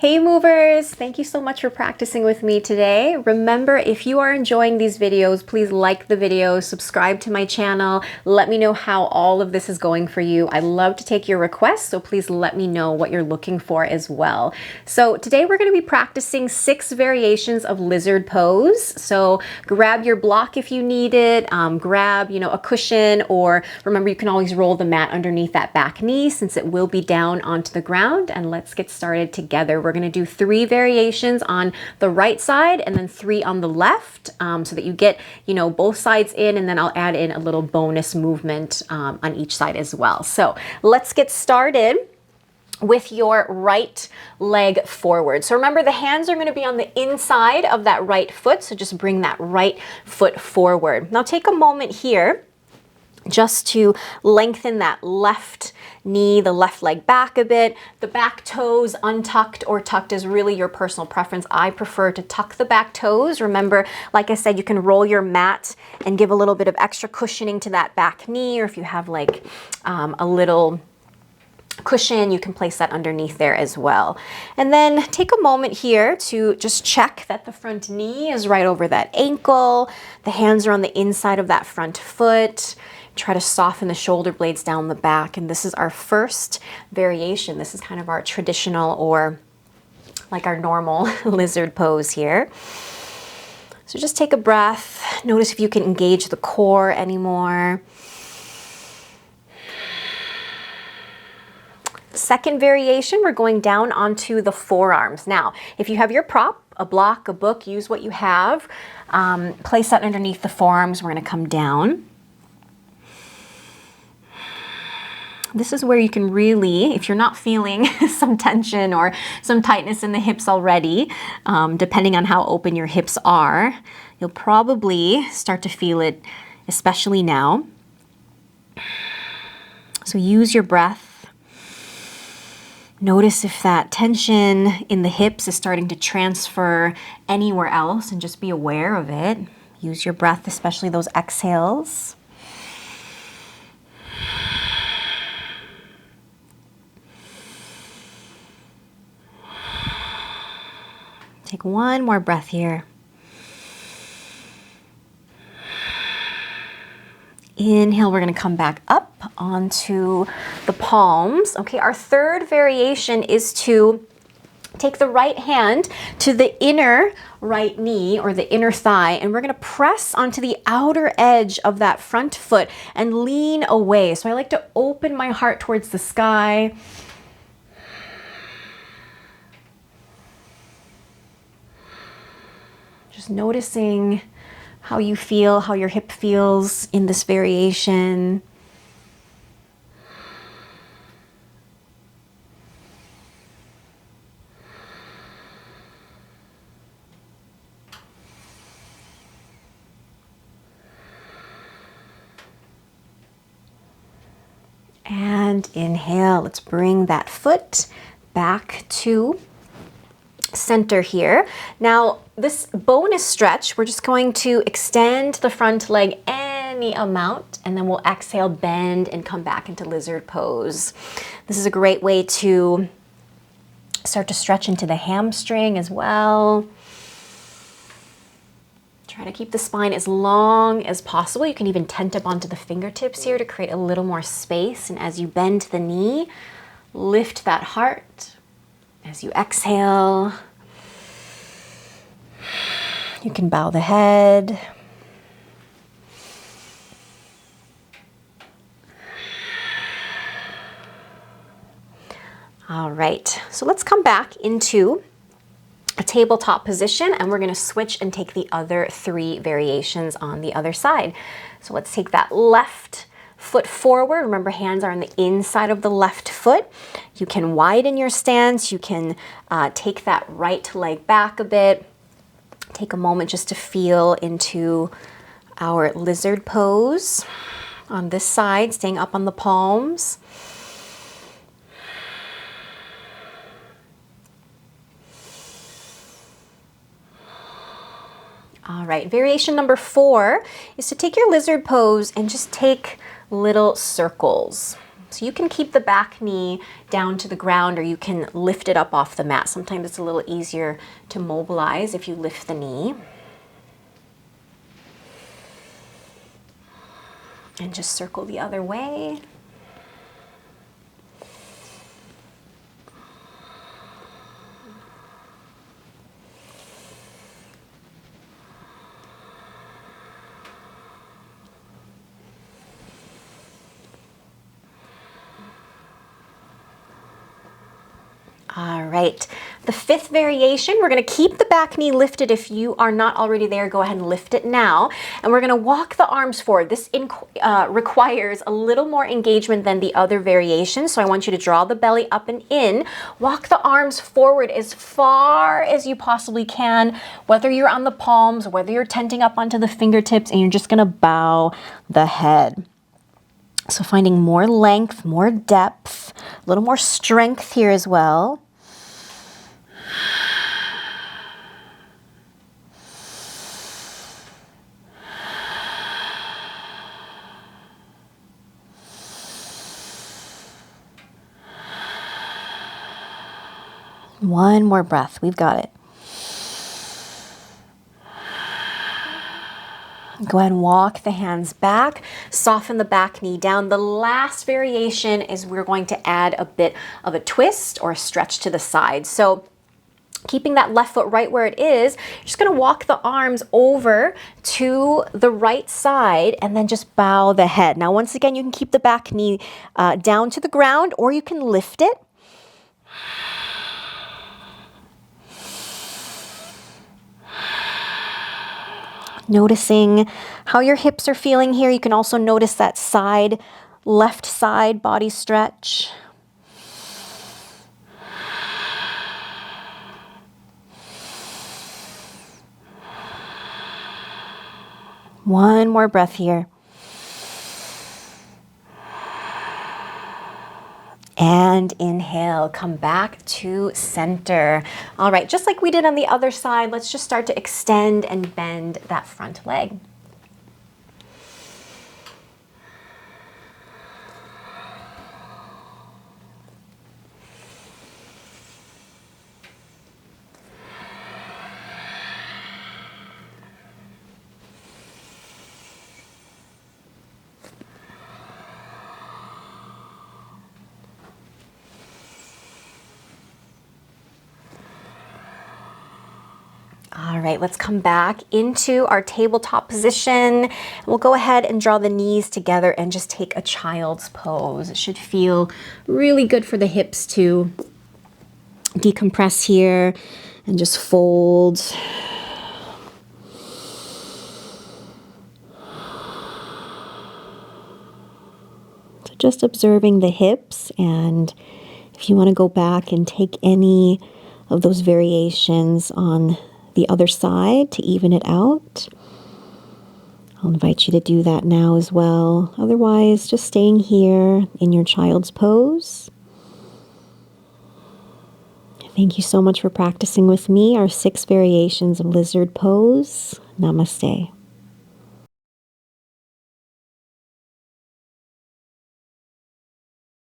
Hey movers, thank you so much for practicing with me today. Remember, if you are enjoying these videos, please like the video, subscribe to my channel. Let me know how all of this is going for you. I love to take your requests, so please let me know what you're looking for as well. So today we're going to be practicing 6 variations of lizard pose. So grab your block if you need it, grab, a cushion, or remember you can always roll the mat underneath that back knee since it will be down onto the ground, and let's get started together. We're going to do 3 variations on the right side and then 3 on the left, so that you get, both sides in, and then I'll add in a little bonus movement on each side as well. So let's get started with your right leg forward. So remember, the hands are going to be on the inside of that right foot, so just bring that right foot forward. Now take a moment here just to lengthen that left knee, the left leg back a bit. The back toes untucked or tucked is really your personal preference. I prefer to tuck the back toes. Remember, like I said, you can roll your mat and give a little bit of extra cushioning to that back knee, or if you have like a little cushion, you can place that underneath there as well. And then take a moment here to just check that the front knee is right over that ankle. The hands are on the inside of that front foot. Try to soften the shoulder blades down the back. And this is our first variation. This is kind of our traditional, or like our normal lizard pose here. So just take a breath. Notice if you can engage the core anymore. Second variation, we're going down onto the forearms. Now, if you have your prop, a block, a book, use what you have. Place that underneath the forearms. We're going to come down. This is where you can really, if you're not feeling some tension or some tightness in the hips already, depending on how open your hips are, you'll probably start to feel it, especially now. So use your breath. Notice if that tension in the hips is starting to transfer anywhere else, and just be aware of it. Use your breath, especially those exhales. Take one more breath here. Inhale, we're going to come back up onto the palms. Okay, our third variation is to take the right hand to the inner right knee or the inner thigh, and we're going to press onto the outer edge of that front foot and lean away. So I like to open my heart towards the sky. Just noticing how you feel, how your hip feels in this variation. And inhale, let's bring that foot back to center here. Now, this bonus stretch, we're just going to extend the front leg any amount, and then we'll exhale, bend, and come back into lizard pose. This is a great way to start to stretch into the hamstring as well. Try to keep the spine as long as possible. You can even tent up onto the fingertips here to create a little more space. And as you bend the knee, lift that heart. As you exhale, you can bow the head. All right, so let's come back into a tabletop position, and we're going to switch and take the other 3 variations on the other side. So let's take that left foot forward. Remember, hands are on the inside of the left foot. You can widen your stance. You can take that right leg back a bit. Take a moment just to feel into our lizard pose on this side, staying up on the palms. All right, variation number 4 is to take your lizard pose and just take little circles. So you can keep the back knee down to the ground, or you can lift it up off the mat. Sometimes it's a little easier to mobilize if you lift the knee. And just circle the other way. All right, the fifth variation, we're gonna keep the back knee lifted. If you are not already there, go ahead and lift it now. And we're gonna walk the arms forward. This requires a little more engagement than the other variations. So I want you to draw the belly up and in. Walk the arms forward as far as you possibly can, whether you're on the palms, whether you're tenting up onto the fingertips, and you're just gonna bow the head. So finding more length, more depth, a little more strength here as well. One more breath, we've got it. Go ahead and walk the hands back, soften the back knee down. The last variation is we're going to add a bit of a twist or a stretch to the side. So keeping that left foot right where it is, you're just gonna walk the arms over to the right side and then just bow the head. Now, once again, you can keep the back knee down to the ground, or you can lift it. Noticing how your hips are feeling here. You can also notice that side, left side body stretch. One more breath here. And inhale, come back to center. All right, just like we did on the other side, let's just start to extend and bend that front leg. All right, let's come back into our tabletop position. We'll go ahead and draw the knees together and just take a child's pose. It should feel really good for the hips to decompress here and just fold. So just observing the hips, and if you want to go back and take any of those variations on the other side to even it out, I'll invite you to do that now as well. Otherwise, just staying here in your child's pose. Thank you so much for practicing with me our 6 variations of lizard pose. Namaste.